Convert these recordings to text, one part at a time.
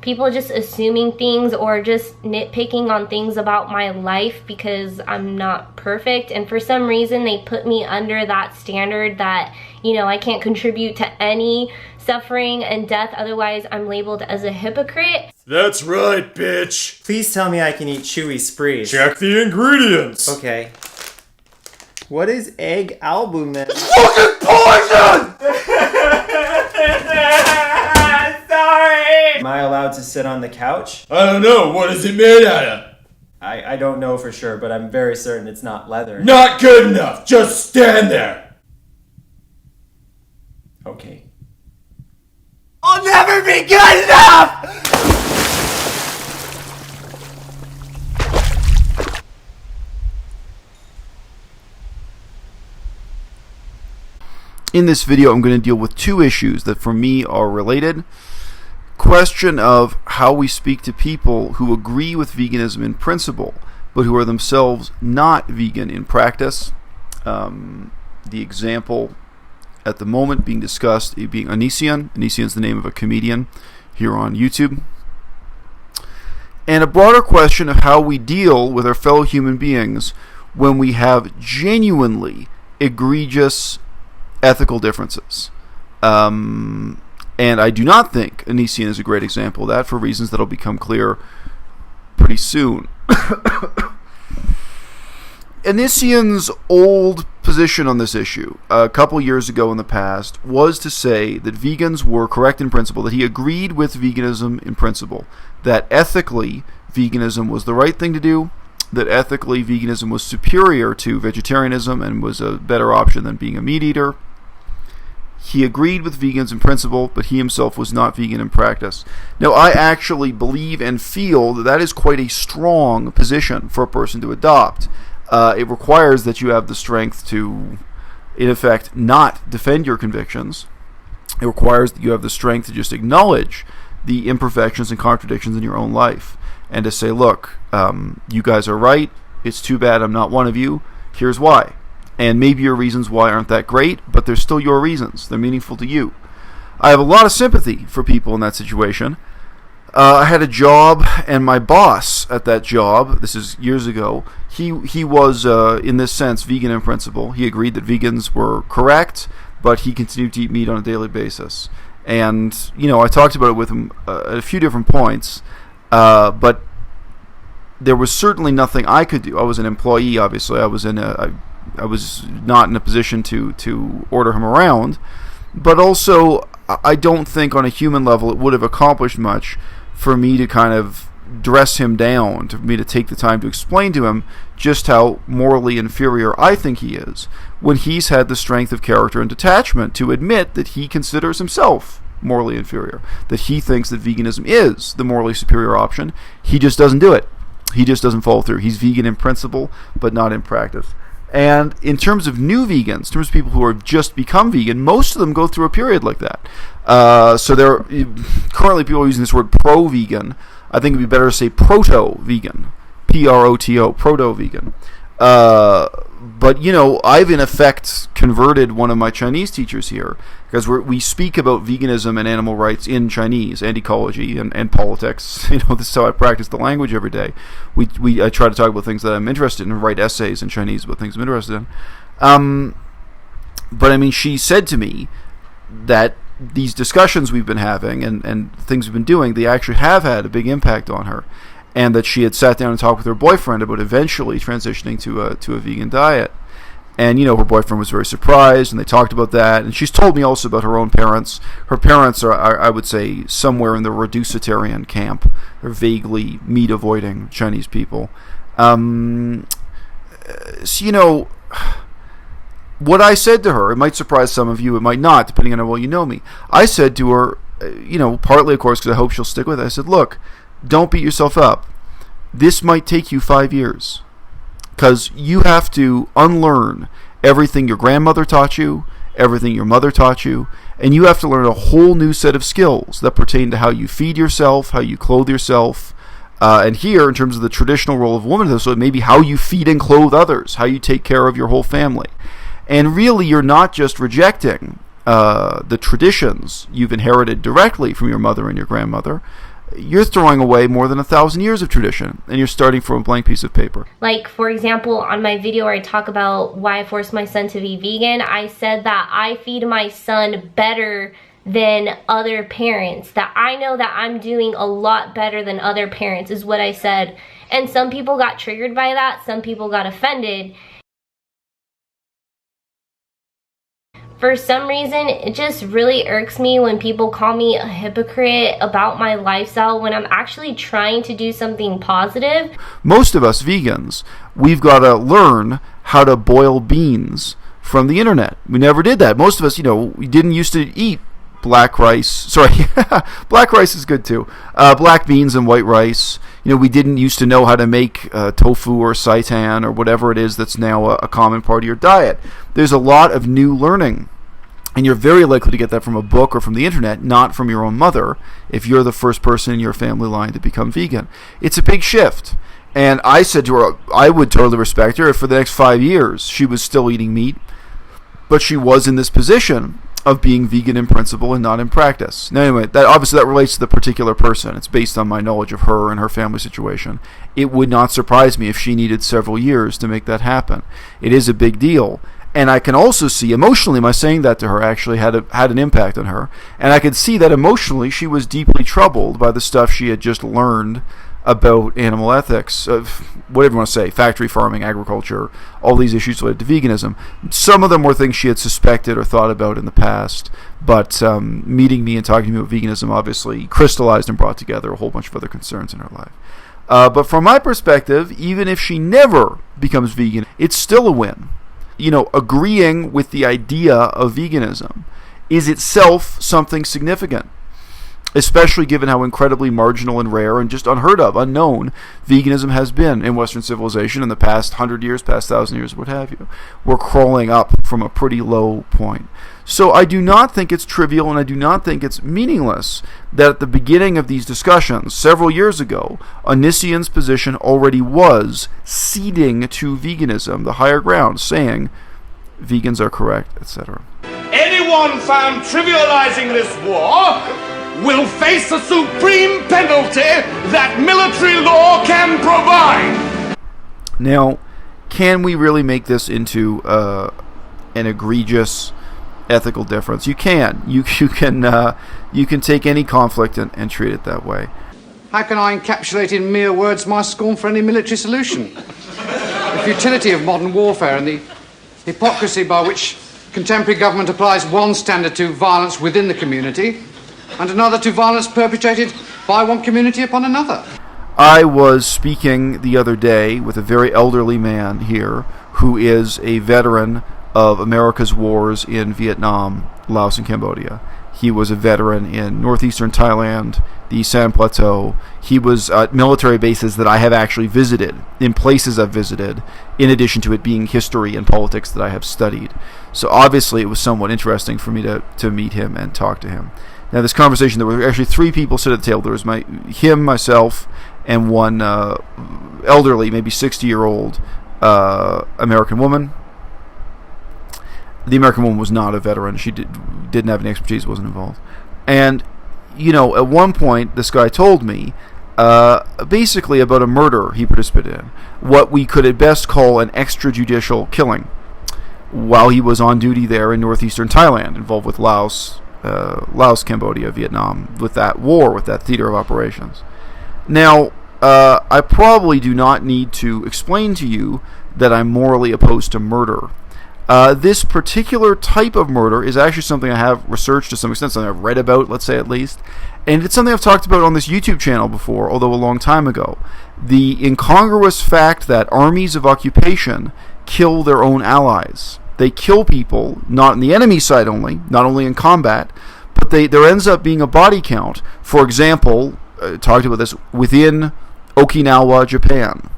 people just assuming things or just nitpicking on things about my life because I'm not perfect, and for some reason they put me under that standard that, you know, I can't contribute to any suffering and death, otherwise I'm labeled as a hypocrite. That's right, bitch. Please tell me I can eat chewy sprees. Check the ingredients. Okay. What is egg albumin? It's fucking poison! Sorry! Am I allowed to sit on the couch? I don't know. What is it made out of? I don't know for sure, but I'm very certain it's not leather. Not good enough. Just stand there. Okay. I'll never be good enough! In this video, I'm going to deal with two issues that for me are related. Question of how we speak to people who agree with veganism in principle, but who are themselves not vegan in practice. The example at the moment being discussed being Onision. Onision is the name of a comedian here on YouTube. And a broader question of how we deal with our fellow human beings when we have genuinely egregious ethical differences. And I do not think Onision is a great example of that for reasons that will become clear pretty soon. Onision's old position on this issue, a couple years ago in the past, was to say that vegans were correct in principle, that he agreed with veganism in principle, that ethically veganism was the right thing to do, that ethically veganism was superior to vegetarianism and was a better option than being a meat eater. He agreed with vegans in principle, but he himself was not vegan in practice. Now, I actually believe and feel that that is quite a strong position for a person to adopt. It requires that you have the strength to, in effect, not defend your convictions. It requires that you have the strength to just acknowledge the imperfections and contradictions in your own life, and to say, look, you guys are right, it's too bad I'm not one of you, here's why. And maybe your reasons why aren't that great, but they're still your reasons. They're meaningful to you. I have a lot of sympathy for people in that situation. I had a job, and my boss at that job, this is years ago, he was, in this sense, vegan in principle. He agreed that vegans were correct, but he continued to eat meat on a daily basis. And, you know, I talked about it with him at a few different points, but there was certainly nothing I could do. I was an employee, obviously. I was not in a position to order him around, but also I don't think on a human level it would have accomplished much for me to kind of dress him down, for me to take the time to explain to him just how morally inferior I think he is, when he's had the strength of character and detachment to admit that he considers himself morally inferior, that he thinks that veganism is the morally superior option. He just doesn't do it. He just doesn't follow through. He's vegan in principle, but not in practice. And in terms of new vegans, in terms of people who are just become vegan, most of them go through a period like that. So there are currently people using this word pro-vegan. I think it would be better to say proto-vegan. P-R-O-T-O, proto-vegan. But, you know, I've in effect converted one of my Chinese teachers here, because we speak about veganism and animal rights in Chinese, and ecology and politics. You know, this is how I practice the language every day. I try to talk about things that I'm interested in, and write essays in Chinese about things I'm interested in. But I mean, she said to me that these discussions we've been having and things we've been doing, they actually have had a big impact on her. And that she had sat down and talked with her boyfriend about eventually transitioning to a vegan diet. And, you know, her boyfriend was very surprised, and they talked about that. And she's told me also about her own parents. Her parents are I would say, somewhere in the reducitarian camp. They're vaguely meat-avoiding Chinese people. So, you know, what I said to her, it might surprise some of you, it might not, depending on how well you know me. I said to her, you know, partly, of course, because I hope she'll stick with it, I said, look, don't beat yourself up. This might take you 5 years, because you have to unlearn everything your grandmother taught you, everything your mother taught you, and you have to learn a whole new set of skills that pertain to how you feed yourself, how you clothe yourself, and here, in terms of the traditional role of womanhood, so it may be how you feed and clothe others, how you take care of your whole family. And really, you're not just rejecting the traditions you've inherited directly from your mother and your grandmother. you're throwing away more than 1,000 years of tradition, and you're starting from a blank piece of paper. Like, for example, on my video where I talk about why I forced my son to be vegan, I said that I feed my son better than other parents, that I know that I'm doing a lot better than other parents, is what I said. And some people got triggered by that, some people got offended. For some reason, it just really irks me when people call me a hypocrite about my lifestyle when I'm actually trying to do something positive. Most of us vegans, we've got to learn how to boil beans from the internet. We never did that. Most of us, we didn't used to eat black rice. Sorry, black rice is good too. Black beans and white rice. We didn't used to know how to make tofu or seitan or whatever it is that's now a common part of your diet. There's a lot of new learning, and you're very likely to get that from a book or from the internet, not from your own mother, if you're the first person in your family line to become vegan. It's a big shift. And I said to her, I would totally respect her if for the next 5 years she was still eating meat, but she was in this position of being vegan in principle and not in practice. Now, anyway, that relates to the particular person. It's based on my knowledge of her and her family situation. It would not surprise me if she needed several years to make that happen. It is a big deal. And I can also see emotionally my saying that to her actually had an impact on her. And I could see that emotionally she was deeply troubled by the stuff she had just learned about animal ethics, whatever you want to say, factory farming, agriculture, all these issues related to veganism. Some of them were things she had suspected or thought about in the past, but meeting me and talking to me about veganism obviously crystallized and brought together a whole bunch of other concerns in her life. But from my perspective, even if she never becomes vegan, it's still a win. Agreeing with the idea of veganism is itself something significant, especially given how incredibly marginal and rare and just unheard of, unknown veganism has been in Western civilization in the past 100 years, past 1,000 years, what have you. We're crawling up from a pretty low point. So I do not think it's trivial, and I do not think it's meaningless that at the beginning of these discussions, several years ago, Onision's position already was ceding to veganism, the higher ground, saying vegans are correct, etc. Anyone found trivializing this war will face the supreme penalty that military law can provide. Now, can we really make this into an egregious ethical difference? You can. You can take any conflict and treat it that way. How can I encapsulate in mere words my scorn for any military solution? The futility of modern warfare and the hypocrisy by which contemporary government applies one standard to violence within the community and another to violence perpetrated by one community upon another. I was speaking the other day with a very elderly man here who is a veteran of America's wars in Vietnam, Laos, and Cambodia. He was a veteran in northeastern Thailand, the San Plateau. He was at military bases that I have actually visited, in places I've visited, in addition to it being history and politics that I have studied. So obviously it was somewhat interesting for me to meet him and talk to him. Now, this conversation, there were actually three people sitting at the table. There was him, myself, and one elderly, maybe 60-year-old American woman. The American woman was not a veteran. She didn't have any expertise, wasn't involved. And, at one point, this guy told me basically about a murder he participated in, what we could at best call an extrajudicial killing, while he was on duty there in northeastern Thailand, involved with Laos, Cambodia, Vietnam, with that war, with that theater of operations. Now, I probably do not need to explain to you that I'm morally opposed to murder. This particular type of murder is actually something I have researched to some extent, something I've read about, let's say at least, and it's something I've talked about on this YouTube channel before, although a long time ago. The incongruous fact that armies of occupation kill their own allies. They kill people, not on the enemy side only, not only in combat, but there ends up being a body count. For example, talked about this within Okinawa, Japan.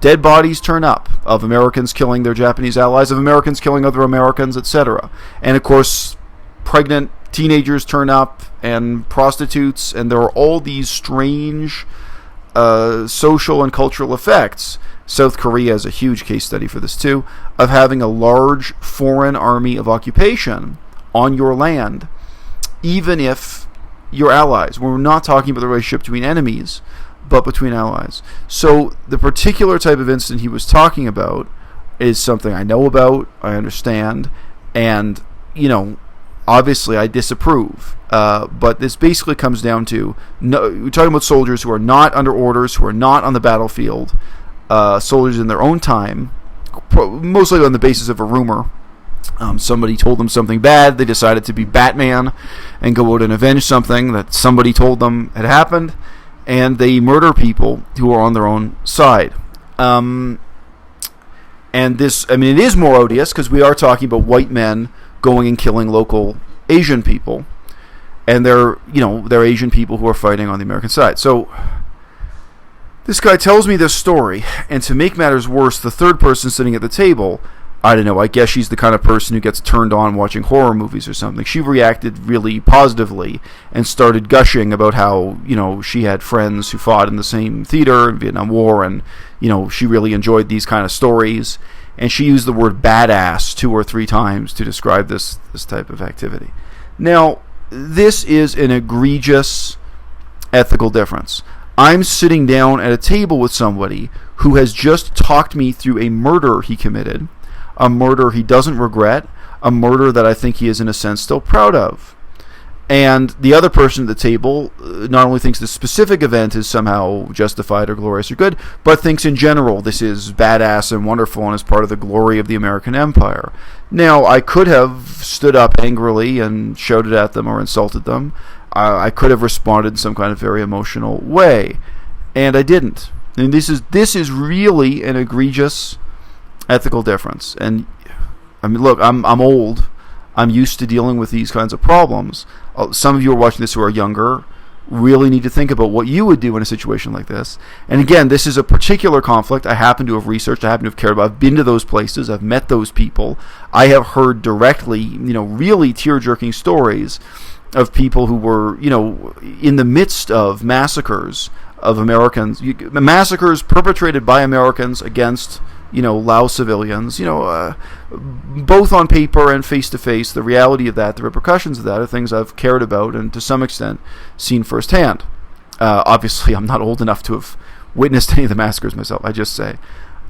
Dead bodies turn up of Americans killing their Japanese allies, of Americans killing other Americans, etc. And of course, pregnant teenagers turn up, and prostitutes, and there are all these strange social and cultural effects. South Korea is a huge case study for this too, of having a large foreign army of occupation on your land, even if your allies. We're not talking about the relationship between enemies, but between allies. So the particular type of incident he was talking about is something I know about, I understand, and, obviously I disapprove. But this basically comes down to, we're talking about soldiers who are not under orders, who are not on the battlefield, soldiers in their own time, mostly on the basis of a rumor. Somebody told them something bad, they decided to be Batman and go out and avenge something that somebody told them had happened, and they murder people who are on their own side. And this, it is more odious because we are talking about white men going and killing local Asian people, and they're Asian people who are fighting on the American side. So this guy tells me this story, and to make matters worse, the third person sitting at the table, I don't know, I guess she's the kind of person who gets turned on watching horror movies or something. She reacted really positively and started gushing about how, she had friends who fought in the same theater in Vietnam War, and, she really enjoyed these kind of stories. And she used the word badass 2 or 3 times to describe this type of activity. Now, this is an egregious ethical difference. I'm sitting down at a table with somebody who has just talked me through a murder he committed, a murder he doesn't regret, a murder that I think he is in a sense still proud of. And the other person at the table not only thinks the specific event is somehow justified or glorious or good, but thinks in general this is badass and wonderful and is part of the glory of the American Empire. Now, I could have stood up angrily and shouted at them or insulted them. I could have responded in some kind of very emotional way, and I didn't. And this is really an egregious ethical difference. And look, I'm old. I'm used to dealing with these kinds of problems. Some of you are watching this who are younger really need to think about what you would do in a situation like this. And again, this is a particular conflict I happen to have researched, I happen to have cared about. I've been to those places, I've met those people. I have heard directly, really tear-jerking stories of people who were, in the midst of massacres of Americans, massacres perpetrated by Americans against, Lao civilians, both on paper and face-to-face. The reality of that, the repercussions of that are things I've cared about and to some extent seen firsthand. Obviously, I'm not old enough to have witnessed any of the massacres myself, I just say.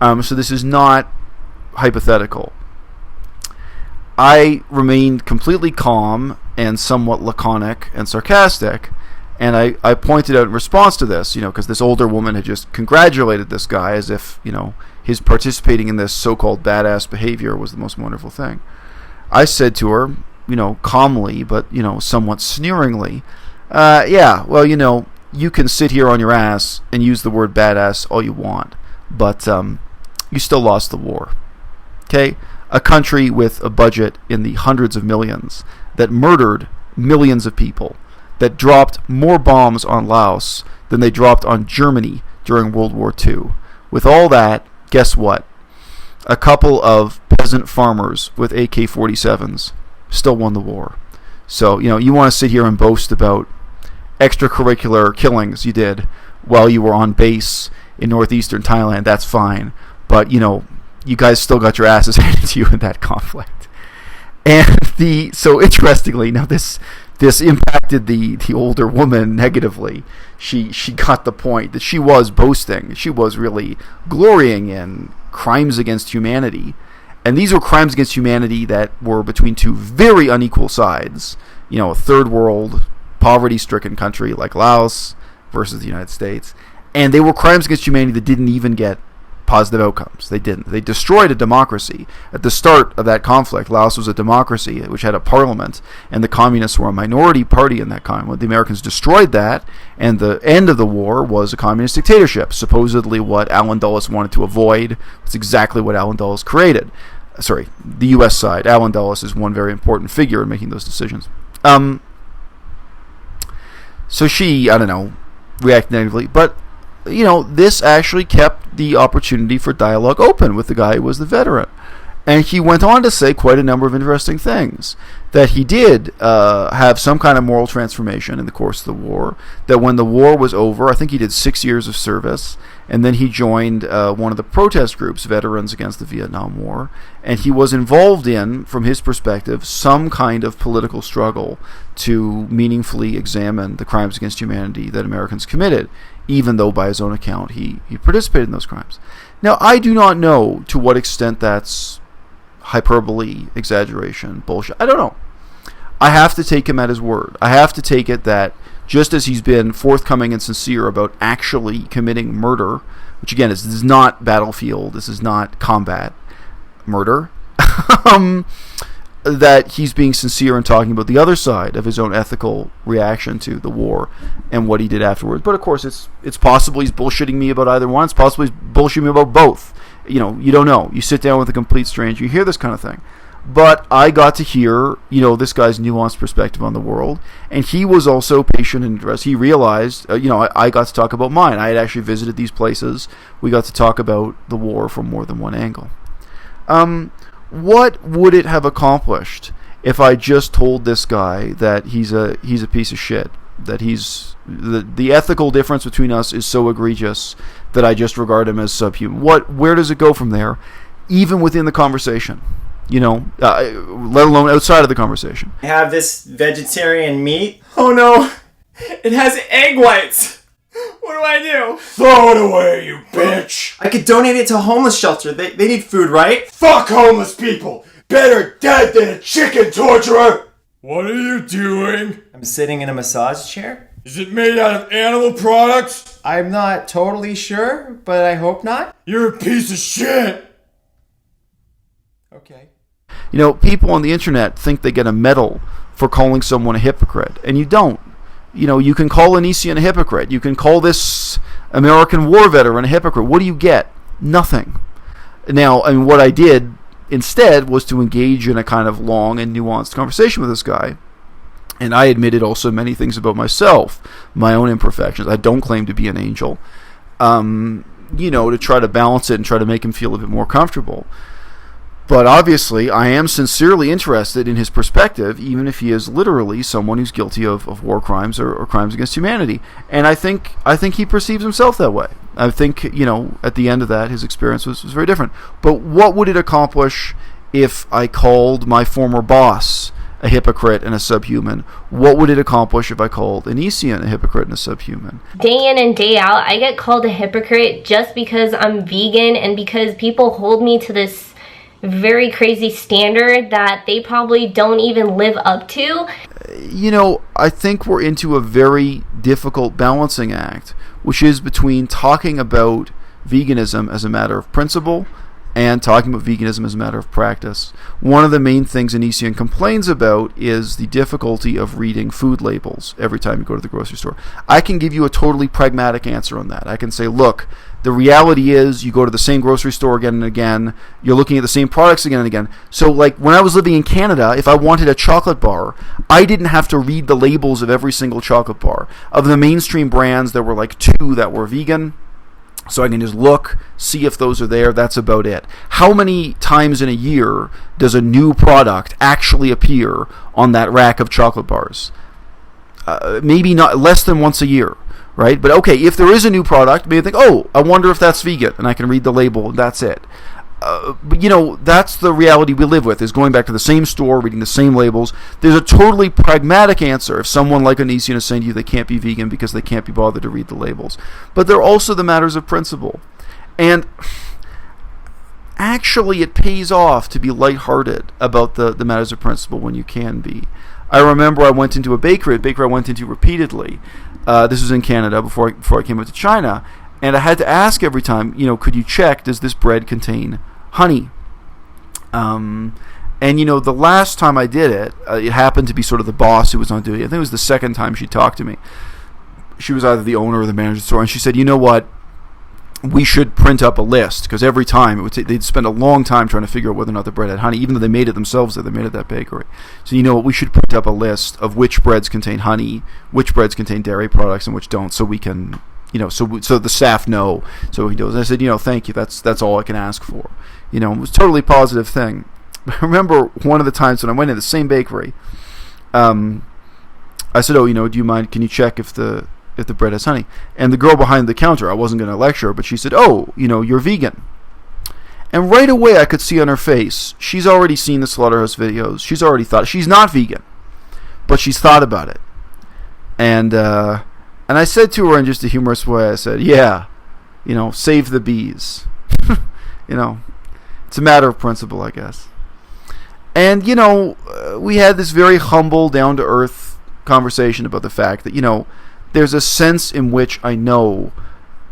So this is not hypothetical. I remained completely calm and somewhat laconic and sarcastic, and I pointed out in response to this, because this older woman had just congratulated this guy as if, his participating in this so-called badass behavior was the most wonderful thing. I said to her, calmly, but, somewhat sneeringly, you can sit here on your ass and use the word badass all you want, but you still lost the war. Okay? A country with a budget in the hundreds of millions that murdered millions of people, that dropped more bombs on Laos than they dropped on Germany during World War II. With all that, guess what? A couple of peasant farmers with AK-47s still won the war. So, you want to sit here and boast about extracurricular killings you did while you were on base in northeastern Thailand, that's fine. But, you guys still got your asses handed to you in that conflict. And so interestingly, now this impacted the older woman negatively. She got the point that she was boasting. She was really glorying in crimes against humanity. And these were crimes against humanity that were between two very unequal sides. A third world, poverty-stricken country like Laos versus the United States. And they were crimes against humanity that didn't even get positive outcomes. They didn't. They destroyed a democracy. At the start of that conflict, Laos was a democracy which had a parliament, and the communists were a minority party in that time. The Americans destroyed that, and the end of the war was a communist dictatorship, supposedly what Allen Dulles wanted to avoid. It's exactly what Allen Dulles created. Sorry, the U.S. side. Allen Dulles is one very important figure in making those decisions. So she, reacted negatively, but this actually kept the opportunity for dialogue open with the guy who was the veteran. And he went on to say quite a number of interesting things. That he did have some kind of moral transformation in the course of the war. That when the war was over, I think he did 6 years of service, and then he joined one of the protest groups, Veterans Against the Vietnam War, and he was involved in, from his perspective, some kind of political struggle to meaningfully examine the crimes against humanity that Americans committed, even though by his own account he participated in those crimes. Now, I do not know to what extent that's hyperbole, exaggeration, bullshit. I don't know. I have to take him at his word. I have to take it that just as he's been forthcoming and sincere about actually committing murder, which again this is not battlefield, this is not combat murder, that he's being sincere and talking about the other side of his own ethical reaction to the war and what he did afterwards. But of course, it's possible he's bullshitting me about either one. It's possible he's bullshitting me about both. You know, you don't know. You sit down with a complete stranger, you hear this kind of thing. But I got to hear, this guy's nuanced perspective on the world, and he was also patient and interested. He realized, I got to talk about mine. I had actually visited these places. We got to talk about the war from more than one angle. What would it have accomplished if I just told this guy that he's a piece of shit, that he's the ethical difference between us is so egregious that I just regard him as subhuman? Where does it go from there, even within the conversation? Let alone outside of the conversation. I have this vegetarian meat. Oh no, it has egg whites. What do I do? Throw it away, you bitch! I could donate it to a homeless shelter. They need food, right? Fuck homeless people! Better dead than a chicken torturer! What are you doing? I'm sitting in a massage chair. Is it made out of animal products? I'm not totally sure, but I hope not. You're a piece of shit! Okay. People on the internet think they get a medal for calling someone a hypocrite, and you don't. You can call Onision a hypocrite. You can call this American war veteran a hypocrite. What do you get? Nothing. Now, what I did instead was to engage in a kind of long and nuanced conversation with this guy. And I admitted also many things about myself, my own imperfections. I don't claim to be an angel. To try to balance it and try to make him feel a bit more comfortable. But obviously, I am sincerely interested in his perspective, even if he is literally someone who's guilty of war crimes or crimes against humanity. And I think he perceives himself that way. I think, at the end of that, his experience was very different. But what would it accomplish if I called my former boss a hypocrite and a subhuman? What would it accomplish if I called Onision a hypocrite and a subhuman? Day in and day out, I get called a hypocrite just because I'm vegan and because people hold me to this very crazy standard that they probably don't even live up to. I think we're into a very difficult balancing act, which is between talking about veganism as a matter of principle and talking about veganism as a matter of practice. One of the main things Onision complains about is the difficulty of reading food labels every time you go to the grocery store. I can give you a totally pragmatic answer on that. I can say, look, the reality is you go to the same grocery store again and again, you're looking at the same products again and again. So like when I was living in Canada, if I wanted a chocolate bar, I didn't have to read the labels of every single chocolate bar. Of the mainstream brands, there were like 2 that were vegan. So I can just look, see if those are there. That's about it. How many times in a year does a new product actually appear on that rack of chocolate bars? Maybe not less than once a year, right? But okay, if there is a new product, maybe think, oh, I wonder if that's vegan, and I can read the label, and that's it. But that's the reality we live with, is going back to the same store, reading the same labels. There's a totally pragmatic answer if someone like Onision is saying to you they can't be vegan because they can't be bothered to read the labels. But there are also the matters of principle. And actually it pays off to be lighthearted about the matters of principle when you can be. I remember I went into a bakery I went into repeatedly. This was in Canada before I came up to China. And I had to ask every time, could you check, does this bread contain honey? And the last time I did it, it happened to be sort of the boss who was on duty. I think it was the second time she talked to me. She was either the owner or the manager of the store, and she said, you know what, we should print up a list, because every time they'd spend a long time trying to figure out whether or not the bread had honey, even though they made it themselves, they made it at that bakery. So you know what, we should print up a list of which breads contain honey, which breads contain dairy products, and which don't, so we can so the staff know. So he goes, I said, thank you. That's all I can ask for. It was a totally positive thing. I remember one of the times when I went in the same bakery, I said, do you mind, can you check if the bread has honey? And the girl behind the counter, I wasn't going to lecture her, but she said, you're vegan. And right away I could see on her face, she's already seen the Slaughterhouse videos. She's already thought, she's not vegan, but she's thought about it. And I said to her in just a humorous way, I said, yeah, save the bees. It's a matter of principle, I guess. And, we had this very humble, down-to-earth conversation about the fact that, there's a sense in which I know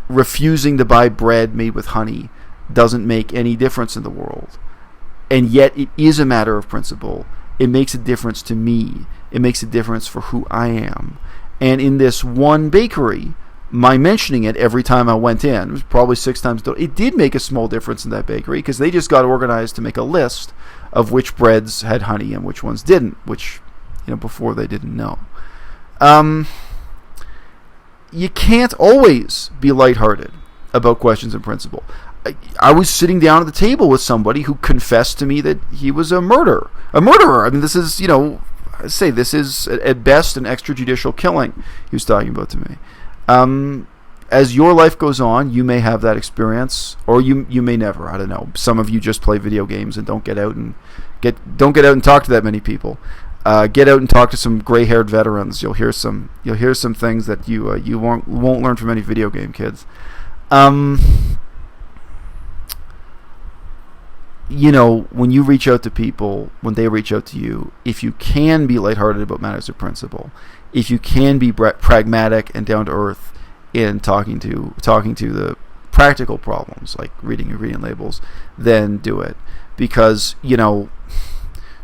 refusing to buy bread made with honey doesn't make any difference in the world. And yet it is a matter of principle. It makes a difference to me. It makes a difference for who I am. And in this one bakery, my mentioning it every time I went in, it was probably 6 times, it did make a small difference in that bakery because they just got organized to make a list of which breads had honey and which ones didn't, which, before they didn't know. You can't always be lighthearted about questions of principle. I was sitting down at the table with somebody who confessed to me that he was a murderer. I mean, this is, I say this is at best an extrajudicial killing he was talking about to me. As your life goes on, you may have that experience, or you may never. I don't know. Some of you just play video games and don't get out and talk to that many people. Get out and talk to some gray-haired veterans. You'll hear some things that you won't learn from any video game kids. When you reach out to people, when they reach out to you, if you can be lighthearted about matters of principle, if you can be pragmatic and down to earth in talking to the practical problems like reading ingredient labels, then do it. Because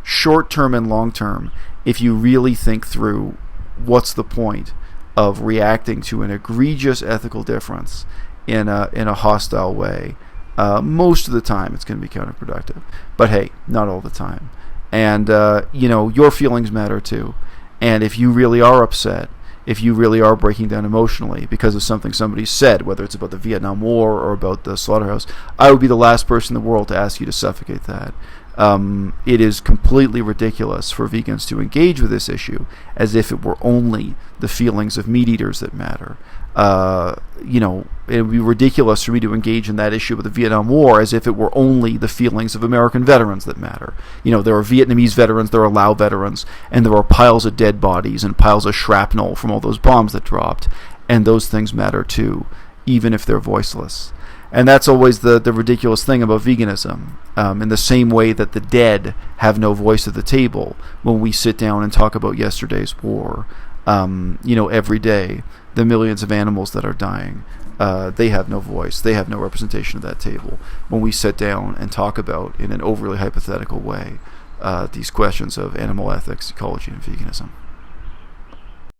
short term and long term, if you really think through what's the point of reacting to an egregious ethical difference in a hostile way, most of the time it's going to be counterproductive. But hey, not all the time. And your feelings matter too. And if you really are upset, if you really are breaking down emotionally because of something somebody said, whether it's about the Vietnam War or about the slaughterhouse, I would be the last person in the world to ask you to suffocate that. It is completely ridiculous for vegans to engage with this issue as if it were only the feelings of meat eaters that matter. It would be ridiculous for me to engage in that issue with the Vietnam War as if it were only the feelings of American veterans that matter. There are Vietnamese veterans, there are Lao veterans, and there are piles of dead bodies and piles of shrapnel from all those bombs that dropped, and those things matter too, even if they're voiceless. And that's always the ridiculous thing about veganism. In the same way that the dead have no voice at the table when we sit down and talk about yesterday's war, every day, the millions of animals that are dying, they have no voice. They have no representation at that table when we sit down and talk about, in an overly hypothetical way, these questions of animal ethics, ecology, and veganism.